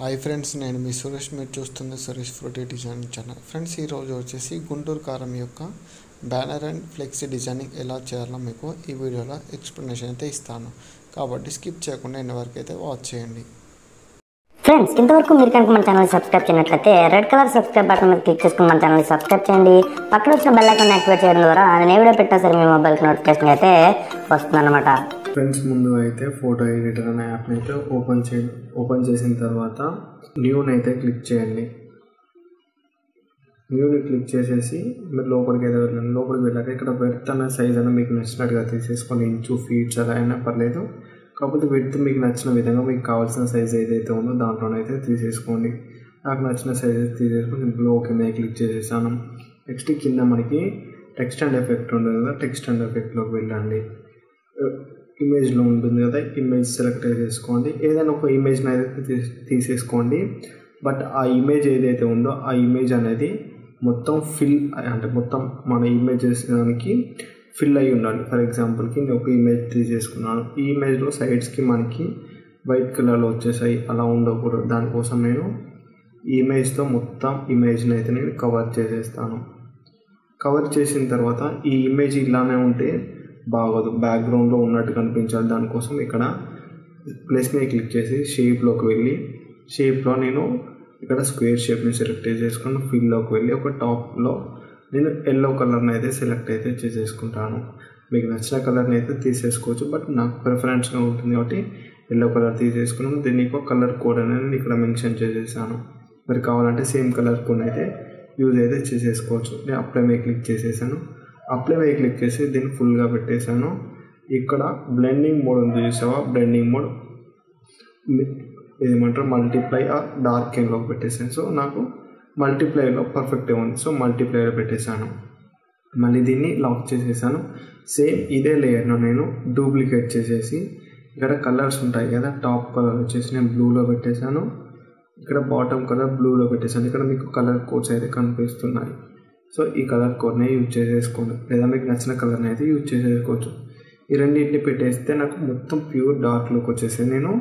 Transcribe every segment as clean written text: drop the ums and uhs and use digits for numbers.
Hi friends, నేను మీ సురేష్. మీరు చూస్తుంది Suresh fruity design channel. Friends, ఈరోజు వచ్చేసి గుంటూరు కారం యొక్క బ్యానర్ అండ్ ఫ్లెక్సీ డిజైనింగ్ ఎలా చేయాలో మీకు ఈ వీడియోలో ఎక్స్ప్లెనేషన్ అయితే ఇస్తాను. కాబట్టి స్కిప్ చేయకుండా ఎన్ని వరకు అయితే వాచ్ చేయండి. ఫ్రెండ్స్, ఇంతవరకు మీరు కనుక మన ఛానల్ సబ్స్క్రైబ్ చేయనట్లయితే రెడ్ కలర్ సబ్స్క్రైబ్ బటన్ మీద క్లిక్ చేసుకుని మన ఛానల్ సబ్స్క్రైబ్ చేయండి. పక్కన వచ్చిన బెల్ ఐకాన్ యాక్టివేట్ చేయడం ద్వారా నేను ఏ వీడియో పెట్టినా సరే మీ మొబైల్కి నోటిఫికేషన్ అయితే వస్తుందన్నమాట. ఫ్రెండ్స్, ముందు అయితే ఫోటో ఎడిటర్ అనే యాప్ని అయితే ఓపెన్ చేసిన తర్వాత న్యూని అయితే క్లిక్ చేయండి. న్యూని క్లిక్ చేసేసి మీరు లోపలికి అయితే వెళ్ళండి. లోపలికి వెళ్ళాక ఇక్కడ బెర్త్ అనే సైజ్ అనేది మీకు నచ్చినట్టుగా తీసేసుకొని ఇంచు ఫీట్స్ అలా అయినా పర్లేదు. కాకపోతే బెర్త్ మీకు నచ్చిన విధంగా మీకు కావాల్సిన సైజ్ ఏదైతే ఉందో దాంట్లోనైతే తీసేసుకోండి. నాకు నచ్చిన సైజ్ తీసేసుకొని సింపుల్ ఓకే మీద క్లిక్ చేసేసాను. నెక్స్ట్ కింద మనకి టెక్స్ట్ అండ్ ఎఫెక్ట్ ఉంటుంది కదా, టెక్స్ట్ అండ్ ఎఫెక్ట్లోకి వెళ్ళండి. ఇమేజ్లో ఉంటుంది కదా, ఇమేజ్ సెలెక్ట్ చేసుకోండి. ఏదైనా ఒక ఇమేజ్ని అయితే తీసేసుకోండి. బట్ ఆ ఇమేజ్ ఏదైతే ఉందో ఆ ఇమేజ్ అనేది మొత్తం అంటే మొత్తం మన ఇమేజెస్ దానికి ఫిల్ అయి ఉండాలి. ఫర్ ఎగ్జాంపుల్కి నేను ఒక ఇమేజ్ తీసేసుకున్నాను. ఈ ఇమేజ్లో సైడ్స్కి మనకి వైట్ కలర్లో వచ్చేసాయి, అలా ఉండకూడదు. దానికోసం నేను ఈ ఇమేజ్తో మొత్తం ఇమేజ్ని అయితే నేను కవర్ చేసేస్తాను. కవర్ చేసిన తర్వాత ఈ ఇమేజ్ ఇలానే ఉంటే బాగోదు, బ్యాక్గ్రౌండ్లో ఉన్నట్టు కనిపించాలి. దానికోసం ఇక్కడ ప్లస్ మీద క్లిక్ చేసి షేప్లోకి వెళ్ళి షేప్లో నేను ఇక్కడ స్క్వేర్ షేప్ని సెలెక్ట్ చేసుకుని ఫిల్లోకి వెళ్ళి ఒక టాప్లో నేను ఎల్లో కలర్ని అయితే సెలెక్ట్ అయితే చేసేసుకుంటాను. మీకు నచ్చిన కలర్ని అయితే తీసేసుకోవచ్చు, బట్ నాకు ప్రిఫరెన్స్గా ఉంటుంది కాబట్టి ఎల్లో కలర్ తీసేసుకున్నాను. దీన్ని ఒక కలర్ కోడ్ అనేది ఇక్కడ మెన్షన్ చేసేసాను. మరి కావాలంటే సేమ్ కలర్ కోడ్ అయితే యూజ్ అయితే చేసేసుకోవచ్చు. నేను అప్లై మీద క్లిక్ చేసేసాను. అప్లై మీద క్లిక్ చేసి దీన్ని ఫుల్గా పెట్టేశాను. ఇక్కడ బ్లెండింగ్ మోడ్ ఉంది చూసావా, బ్లెండింగ్ మోడ్ ఏమంటారు మల్టిప్లై ఆ డార్క్ ఎండ్లోకి పెట్టేసాను. సో నాకు మల్టిప్లైలో పర్ఫెక్ట్గా ఉంది, సో మల్టిప్లైలో పెట్టేశాను. మళ్ళీ దీన్ని లాక్ చేసేసాను. సేమ్ ఇదే లేయర్ను నేను డూప్లికేట్ చేసేసి ఇక్కడ కలర్స్ ఉంటాయి కదా, టాప్ కలర్ వచ్చేసి నేను బ్లూలో పెట్టేశాను. ఇక్కడ బాటమ్ కలర్ బ్లూలో పెట్టేశాను. ఇక్కడ మీకు కలర్ కోడ్స్ అయితే కనిపిస్తున్నాయి. సో ఈ కలర్ కోడ్ని యూజ్ చేసేసుకోండి, లేదా మీకు నచ్చిన కలర్ని అయితే యూజ్ చేసేసుకోవచ్చు. ఈ రెండింటిని పెట్టేస్తే నాకు మొత్తం ప్యూర్ డార్క్ లుక్ వచ్చేసి నేను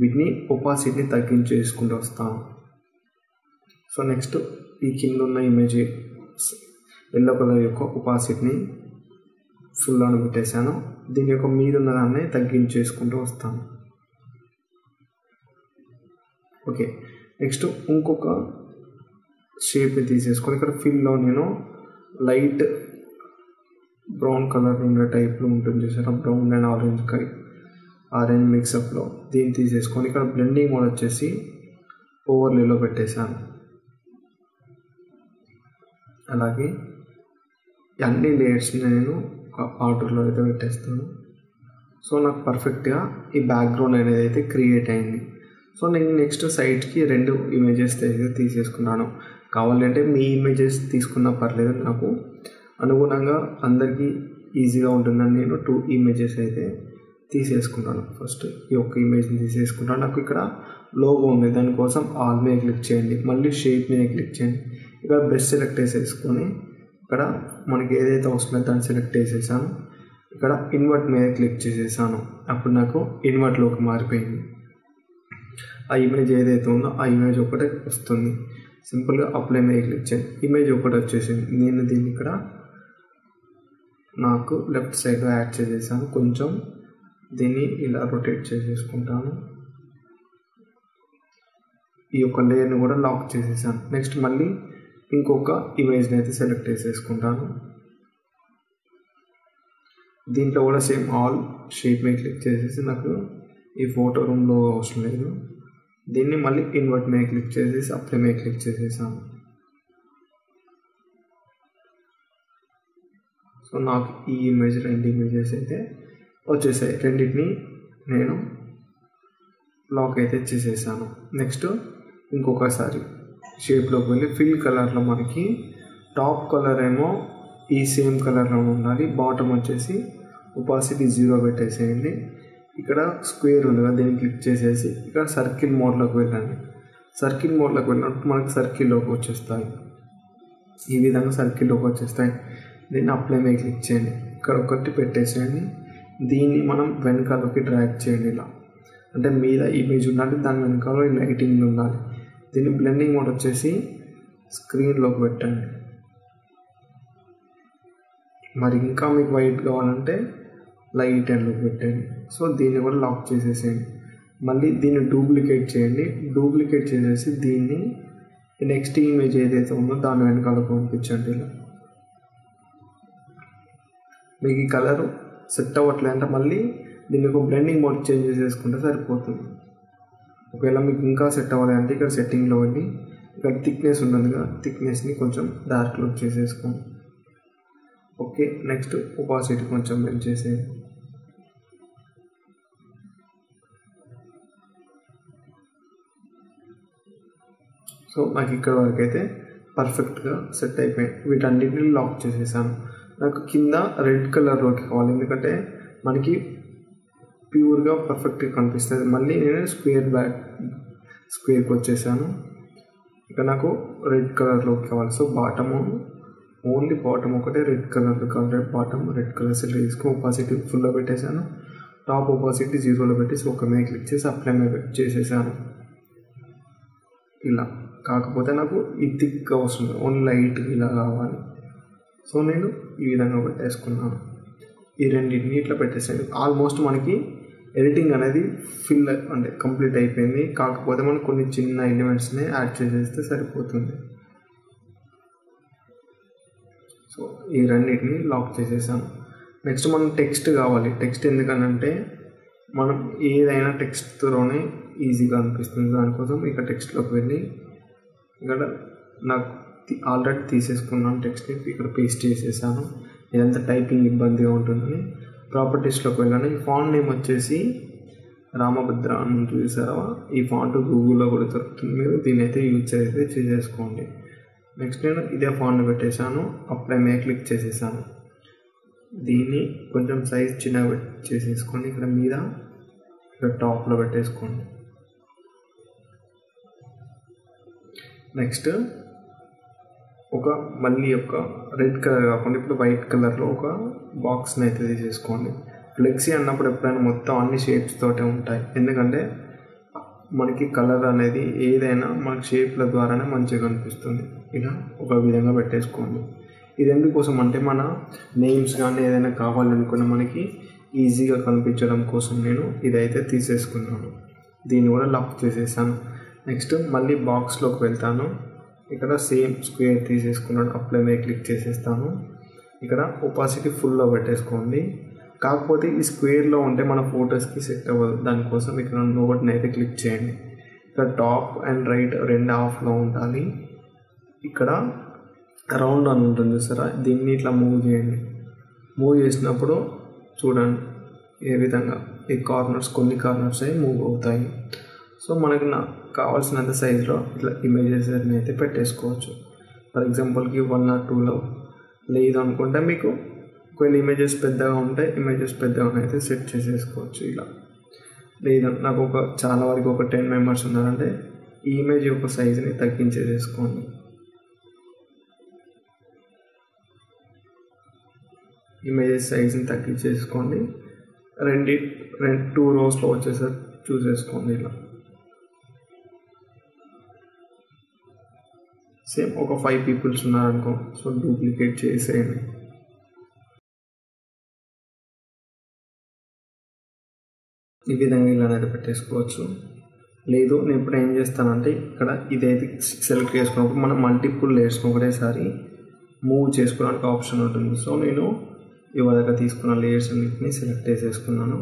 వీటిని ఒపాసిటీని తగ్గించేసుకుంటూ వస్తాను. సో నెక్స్ట్ ఈ కింద ఉన్న ఇమేజ్ ఎల్లో కలర్ యొక్క ఒపాసిటీని ఫుల్ అని పెట్టేశాను. దీని యొక్క మీద ఉన్న దాన్ని తగ్గించేసుకుంటూ వస్తాను. ఓకే, నెక్స్ట్ ఇంకొక షేప్ని తీసేసుకొని ఇక్కడ ఫిల్లో నేను లైట్ బ్రౌన్ కలర్ ఉండే టైప్లో ఉంటుంది చూసారా, బ్రౌన్ అండ్ ఆరెంజ్ మిక్సప్లో దీన్ని తీసేసుకొని ఇక్కడ బ్లెండింగ్ మోడ్ వచ్చేసి ఓవర్లేలో పెట్టేశాను. అలాగే అన్ని లేయర్స్ని నేను ఒక ఆర్డర్లో అయితే పెట్టేస్తాను. సో నాకు పర్ఫెక్ట్గా ఈ బ్యాక్గ్రౌండ్ అనేది అయితే క్రియేట్ అయింది. సో నేను నెక్స్ట్ సైడ్కి 2 ఇమేజెస్ తీసేసుకున్నాను. కావాలంటే మీ ఇమేజెస్ తీసుకున్నా పర్లేదు, నాకు అనుగుణంగా అందరికీ ఈజీగా ఉంటుందని నేను 2 ఇమేజెస్ అయితే తీసేసుకున్నాను. ఫస్ట్ ఈ ఒక్క ఇమేజ్ని తీసేసుకున్నాను. నాకు ఇక్కడ లోగో ఉంది, దానికోసం ఆల్ మీద క్లిక్ చేయండి. మళ్ళీ షేప్ మీద క్లిక్ చేయండి. ఇక్కడ బెస్ట్ సెలెక్ట్ చేసేసుకొని ఇక్కడ మనకి ఏదైతే వస్తుందో దాన్ని సెలెక్ట్ చేసేసాను. ఇక్కడ ఇన్వర్ట్ మీద క్లిక్ చేసేసాను. అప్పుడు నాకు ఇన్వర్ట్లోకి మారిపోయింది. ఆ ఇమేజ్ ఏదైతే ఉందో ఆ ఇమేజ్ ఒకటే వస్తుంది. సింపుల్గా అప్లై మీద క్లిక్ చేయండి, ఇమేజ్ ఒకటి వచ్చేసింది. నేను దీన్ని ఇక్కడ నాకు లెఫ్ట్ సైడ్లో యాడ్ చేసేసాను. కొంచెం దీన్ని ఇలా రొటేట్ చేసేసుకుంటాను. ఈ యొక్క లేయర్ని కూడా లాక్ చేసేసాను. నెక్స్ట్ మళ్ళీ ఇంకొక ఇమేజ్ని అయితే సెలెక్ట్ చేసేసుకుంటాను. దీంట్లో కూడా సేమ్ ఆల్ షేప్ మీద క్లిక్ చేసేసి నాకు ఈ ఫోటో రూమ్లో అవసరం లేదు. దీన్ని మళ్ళీ ఇన్వర్ట్ మీద క్లిక్ చేసేసి అప్లై మీద క్లిక్ చేసేసాను. సో నాకు ఈ ఇమేజ్ 2 ఇమేజెస్ అయితే వచ్చేసాయి. రెండింటిని నేను లాక్ అయితే చేసేసాను. నెక్స్ట్ ఇంకొకసారి షేప్లోకి వెళ్ళి ఫిల్ కలర్లో మనకి టాప్ కలర్ ఏమో ఈ సేమ్ కలర్లో ఉండాలి. బాటమ్ వచ్చేసి ఒపాసిటీ 0 పెట్టేసేయండి. ఇక్కడ స్క్వేర్ ఉంది కదా, దీన్ని క్లిక్ చేసేసి ఇక్కడ సర్కిల్ మోడ్లోకి వెళ్ళండి. సర్కిల్ మోడ్లోకి వెళ్ళినప్పుడు మనకి సర్కిల్లోకి వచ్చేస్తాయి. ఈ విధంగా సర్కిల్లోకి వచ్చేస్తాయి. దీన్ని అప్లై మీద క్లిక్ చేయండి. ఇక్కడ ఒకటి పెట్టేసేయండి. దీన్ని మనం వెనకాలకి డ్రాగ్ చేయండి. ఇలా అంటే మీద ఇమేజ్ ఉన్నట్టు దాని వెనకాల లైటింగ్ ఉండాలి. దీన్ని బ్లెండింగ్ మోడ్ వచ్చేసి స్క్రీన్లోకి పెట్టండి. మరి ఇంకా మీకు వైట్ కావాలంటే లైట్ ఎండ్లోకి పెట్టండి. సో దీన్ని కూడా లాక్ చేసేసేయండి. మళ్ళీ దీన్ని డూప్లికేట్ చేయండి. డూప్లికేట్ చేసేసి దీన్ని నెక్స్ట్ ఇమేజ్ ఏదైతే ఉందో దాని వెనకాలకు పంపించండి. ఇలా మీకు ఈ కలర్ సెట్ అవ్వట్లేదు అంటే మళ్ళీ దీన్ని ఒక బ్లెండింగ్ మోడ్ చేంజ్ చేసేసుకుంటే సరిపోతుంది. ఒకవేళ మీకు ఇంకా సెట్ అవ్వాలి అంటే ఇక్కడ సెట్టింగ్లో వెళ్ళి ఇక్కడ థిక్నెస్ ఉంటుంది కదా, థిక్నెస్ని కొంచెం డార్క్లో చేసేసుకోండి. ఓకే, నెక్స్ట్ ఒపాసిటీ కొంచెం పెంచేసేయండి. సో నాకు ఇక్కడ వరకు అయితే పర్ఫెక్ట్గా సెట్ అయిపోయింది. వీటన్నిటిని లాక్ చేసేసాను. నాకు కింద రెడ్ కలర్లోకి కావాలి, ఎందుకంటే మనకి ప్యూర్గా పర్ఫెక్ట్గా కనిపిస్తుంది. మళ్ళీ నేను స్క్వేర్కి వచ్చేసాను. ఇక నాకు రెడ్ కలర్లోకి కావాలి. సో ఓన్లీ బాటమ్ ఒకటే రెడ్ కలర్లో కావాలి. బాటమ్ రెడ్ కలర్ సెట్ తీసుకుని ఒపాసిటీ ఫుల్లో పెట్టేశాను. టాప్ ఒపాసిటీ 0లో పెట్టేసి ఒక మీద క్లిక్ చేసి అప్లై మీద చేసేసాను. ఇలా కాకపోతే నాకు ఈ థిక్గా వస్తుంది, ఓన్లీ లైట్గా ఇలా కావాలి. సో నేను ఈ విధంగా పెట్టేసుకున్నాను. ఈ రెండింటిని ఇట్లా పెట్టేసాను. ఆల్మోస్ట్ మనకి ఎడిటింగ్ అనేది అంటే కంప్లీట్ అయిపోయింది. కాకపోతే మనం కొన్ని చిన్న ఎలిమెంట్స్ని యాడ్ చేసేస్తే సరిపోతుంది. సో ఈ రెండింటిని లాక్ చేసేసాను. నెక్స్ట్ మనం టెక్స్ట్ కావాలి. టెక్స్ట్ ఎందుకనంటే మనం ఏదైనా టెక్స్ట్తోనే ఈజీగా అనిపిస్తుంది. దానికోసం ఇక టెక్స్ట్లోకి వెళ్ళి ఇక్కడ నాకు ఆల్రెడీ తీసేసుకున్నాను టెక్స్ట్ని, ఇక్కడ పేస్ట్ చేసేసాను. ఇదంతా టైపింగ్ ఇబ్బందిగా ఉంటుందని ప్రాపర్టీస్లోకి వెళ్ళాను. ఈ ఫాంట్ నేమ్ వచ్చేసి రామభద్ర అని చూసారా, ఈ ఫాంట్ గూగుల్లో కూడా దొరుకుతుంది. మీరు దీన్ని అయితే యూజ్ చేసేసుకోండి. నెక్స్ట్ నేను ఇదే ఫాంట్ని పెట్టేశాను. అప్లై మీద క్లిక్ చేసేసాను. దీన్ని కొంచెం సైజ్ చిన్నగా చేసేసుకోండి. ఇక్కడ మీద ఇక్కడ టాప్లో పెట్టేసుకోండి. నెక్స్ట్ మళ్ళీ రెడ్ కలర్ కాకుండా ఇప్పుడు వైట్ కలర్లో ఒక బాక్స్ని అయితే తీసేసుకోండి. ఫ్లెక్సీ అన్నప్పుడు ఎప్పుడైనా మొత్తం అన్ని షేప్స్ తోటే ఉంటాయి, ఎందుకంటే మనకి కలర్ అనేది ఏదైనా మనకి షేప్ల ద్వారానే మంచిగా కనిపిస్తుంది. ఇలా ఒక విధంగా పెట్టేసుకోండి. ఇది ఎందుకోసం అంటే మన నేమ్స్ కానీ ఏదైనా కావాలనుకున్న మనకి ఈజీగా కనిపించడం కోసం నేను ఇదైతే తీసేసుకున్నాను. దీన్ని కూడా లాక్ చేసేసాను. నెక్స్ట్ మళ్ళీ బాక్స్లోకి వెళ్తాను. ఇక్కడ సేమ్ స్క్వేర్ తీసేసుకున్నాను. అప్లై మీద క్లిక్ చేసేస్తాను. ఇక్కడ ఒపాసిటీ ఫుల్లో పెట్టేసుకోండి. కాకపోతే ఈ స్క్వేర్లో ఉంటే మన ఫొటోస్కి సెట్ అవ్వదు. దానికోసం ఇక్కడ నోట్ని అయితే క్లిక్ చేయండి. ఇక్కడ టాప్ అండ్ రైట్ రెండు ఆఫ్లో ఉండాలి. ఇక్కడ రౌండ్ అని ఉంటుంది సరే, దీన్ని ఇట్లా మూవ్ చేయండి. మూవ్ చేసినప్పుడు చూడండి ఏ విధంగా ఈ కొన్ని కార్నర్స్ అవి మూవ్ అవుతాయి. సో మనకి కావాల్సినంత సైజులో ఇట్లా ఇమేజెస్ అయితే పెట్టేసుకోవచ్చు. ఫర్ ఎగ్జాంపుల్కి 1 or 2లో లేదు అనుకుంటే మీకు ఒకవేళ ఇమేజెస్ పెద్దగా ఉంటే ఇమేజెస్ పెద్దగా అయితే సెట్ చేసేసుకోవచ్చు. ఇలా లేదు నాకు చాలా వరకు 10 members ఉన్నారంటే ఈ ఇమేజ్ యొక్క సైజుని తగ్గించేసేసుకోండి. ఇమేజెస్ సైజుని తగ్గించేసుకోండి. 2 rows వచ్చేసరికి చూసేసుకోండి. ఇలా సేమ్ 5 people ఉన్నారనుకో, సో డూప్లికేట్ చేసేయండి. ఈ విధంగా ఇలానైతే పెట్టేసుకోవచ్చు. లేదు నేను ఇప్పుడు ఏం చేస్తానంటే ఇక్కడ ఇదైతే సెలెక్ట్ చేసుకున్నప్పుడు మనం మల్టిపుల్ లేయర్స్ని ఒకటేసారి మూవ్ చేసుకోవడానికి ఆప్షన్ ఉంటుంది. సో నేను ఇవాళ తీసుకున్న లేయర్స్ అన్నింటినీ సెలెక్ట్ చేసేసుకున్నాను.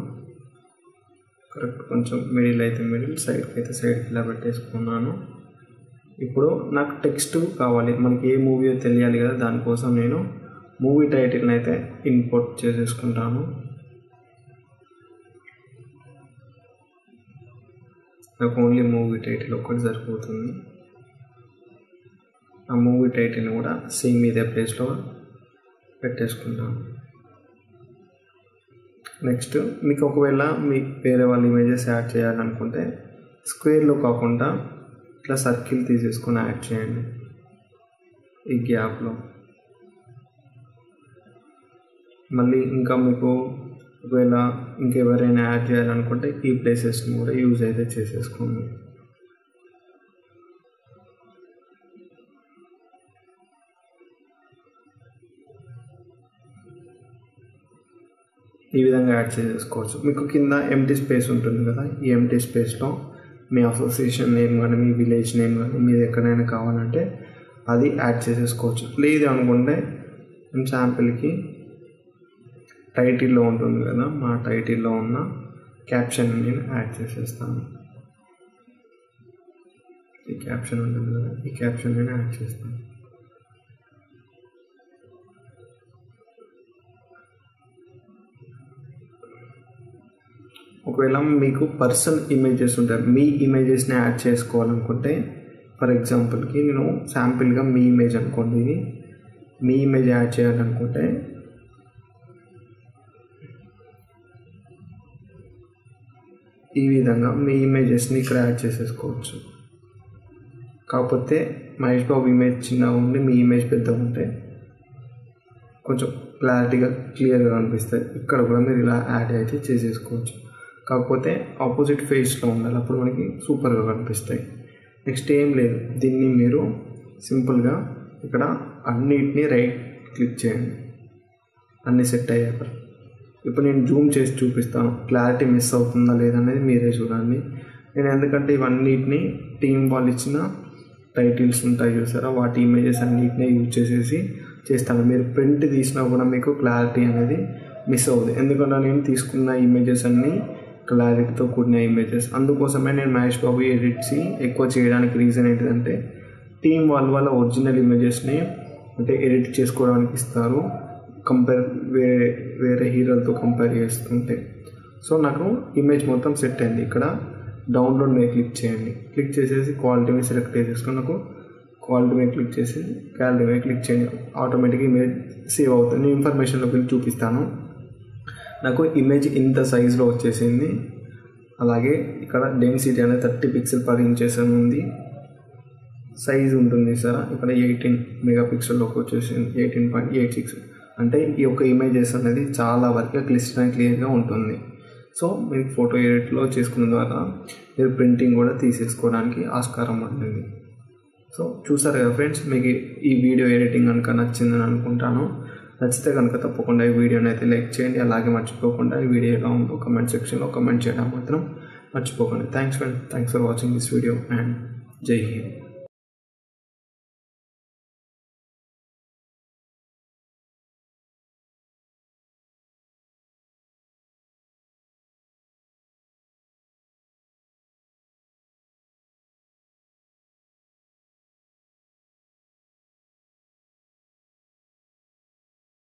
కరెక్ట్ కొంచెం మిడిల్ అయితే మిడిల్, సైడ్కి అయితే సైడ్కి ఇలా పెట్టేసుకున్నాను. ఇప్పుడు నాకు టెక్స్ట్ కావాలి, మనకి ఏ మూవీయో తెలియాలి కదా, దానికోసం నేను మూవీ టైటిల్ని అయితే ఇంపోర్ట్ చేసేసుకుంటాను. నాకు ఓన్లీ మూవీ టైటిల్ ఒక్కటి సరిపోతుంది. ఆ మూవీ టైటిల్ని కూడా సేమ్ ఇదే ప్లేస్లో పెట్టేసుకుంటాను. నెక్స్ట్ మీకు ఒకవేళ మీకు వేరే వాళ్ళ ఇమేజెస్ యాడ్ చేయాలనుకుంటే స్క్వేర్లో కాకుండా ఇట్లా సర్కిల్ తీసేసుకొని యాడ్ చేయండి. ఈ గ్యాప్లో మళ్ళీ ఇంకా మీకు ఒకవేళ ఇంకెవరైనా యాడ్ చేయాలనుకుంటే ఈ ప్లేసెస్ని కూడా యూజ్ అయితే చేసేసుకోండి. ఈ విధంగా యాడ్ చేసేసుకోవచ్చు. మీకు కింద ఎంటీ స్పేస్ ఉంటుంది కదా, ఈ ఎంటీ స్పేస్లో మీ అసోసియేషన్ నేమ్ కానీ మీ విలేజ్ నేమ్ కానీ మీరు ఎక్కడైనా కావాలంటే అది యాడ్ చేసేసుకోవచ్చు. లేదు అనుకుంటే నేను శాంపిల్కి టైటిల్లో ఉంటుంది కదా, మా టైటిల్లో ఉన్న క్యాప్షన్ నేను యాడ్ చేసేస్తాను. ఈ క్యాప్షన్ ఉంటుంది కదా, ఈ క్యాప్షన్ నేను యాడ్ చేస్తాను. ఒకవేళ మీకు పర్సన్ ఇమేజెస్ ఉంటాయి, మీ ఇమేజెస్ని యాడ్ చేసుకోవాలనుకుంటే ఫర్ ఎగ్జాంపుల్కి నేను శాంపిల్గా మీ ఇమేజ్ అనుకోండి, ఇది మీ ఇమేజ్ యాడ్ చేయాలనుకుంటే ఈ విధంగా మీ ఇమేజెస్ని ఇక్కడ యాడ్ చేసేసుకోవచ్చు. కాకపోతే మహేష్ బాబు ఇమేజ్ చిన్నగా ఉండి మీ ఇమేజ్ పెద్దగా ఉంటే కొంచెం క్లియర్గా కనిపిస్తాయి. ఇక్కడ కూడా మీరు ఇలా యాడ్ అయితే చేసేసుకోవచ్చు. కాకపోతే ఆపోజిట్ ఫేస్లో ఉండాలి, అప్పుడు మనకి సూపర్గా కనిపిస్తాయి. నెక్స్ట్ ఏం లేదు, దీన్ని మీరు సింపుల్గా ఇక్కడ అన్నిటినీ రైట్ క్లిక్ చేయండి. అన్నీ సెట్ అయ్యాక ఇప్పుడు నేను జూమ్ చేసి చూపిస్తాను, క్లారిటీ మిస్ అవుతుందా లేదనేది మీరే చూడండి. నేను ఎందుకంటే ఇవన్నిటిని టీం వాళ్ళు ఇచ్చిన టైటిల్స్ ఉంటాయి చూసారా, వాటి ఇమేజెస్ అన్నిటినీ యూజ్ చేసేసి చేస్తాను. మీరు ప్రింట్ తీసినా కూడా మీకు క్లారిటీ అనేది మిస్ అవుతుంది. ఎందుకంటే నేను తీసుకున్న ఇమేజెస్ అన్నీ క్లారిటీతో కూడిన ఇమేజెస్. అందుకోసమే నేను మహేష్ బాబు ఎడిట్స్ ఎక్కువ చేయడానికి రీజన్ ఏంటిదంటే టీం వాళ్ళ ఒరిజినల్ ఇమేజెస్ని అంటే ఎడిట్ చేసుకోవడానికి ఇస్తారు, వేరే హీరోలతో కంపేర్ చేస్తుంటే. సో నాకు ఇమేజ్ మొత్తం సెట్ అయింది. ఇక్కడ డౌన్లోడ్ మీద క్లిక్ చేయండి. క్లిక్ చేసేసి క్వాలిటీ మీద సెలెక్ట్ చేసేసుకొని నాకు క్వాలిటీ మీద క్లిక్ చేసి గ్యాలరీ మీద క్లిక్ చేయండి. ఆటోమేటిక్గా ఇమేజ్ సేవ్ అవుతుంది. నేను ఇన్ఫర్మేషన్లోకి వెళ్ళి చూపిస్తాను. నాకు ఇమేజ్ ఇంత సైజులో వచ్చేసింది. అలాగే ఇక్కడ డెన్సిటీ అనేది 30 pixels/inches అని ఉంది. సైజ్ ఉంటుంది సార్, ఇక్కడ 18 మెగాపిక్సెల్లోకి వచ్చేసింది, 18.86. అంటే ఈ యొక్క ఇమేజెస్ అనేది చాలా వరకు క్లియర్గా ఉంటుంది. సో మీరు ఫోటో ఎడిట్లో చేసుకున్న ద్వారా మీరు ప్రింటింగ్ కూడా తీసేసుకోవడానికి ఆస్కారం ఉంటుంది. సో చూసారు కదా ఫ్రెండ్స్, మీకు ఈ వీడియో ఎడిటింగ్ కనుక నచ్చిందని అనుకుంటాను. నచ్చితే కనుక తప్పకుండా ఈ వీడియోని అయితే లైక్ చేయండి. అలాగే మర్చిపోకుండా ఈ వీడియో ఎలా ఉందో కమెంట్ సెక్షన్లో కమెంట్ చేయడం మాత్రం మర్చిపోకండి. Thanks for watching this video and జై హింద్.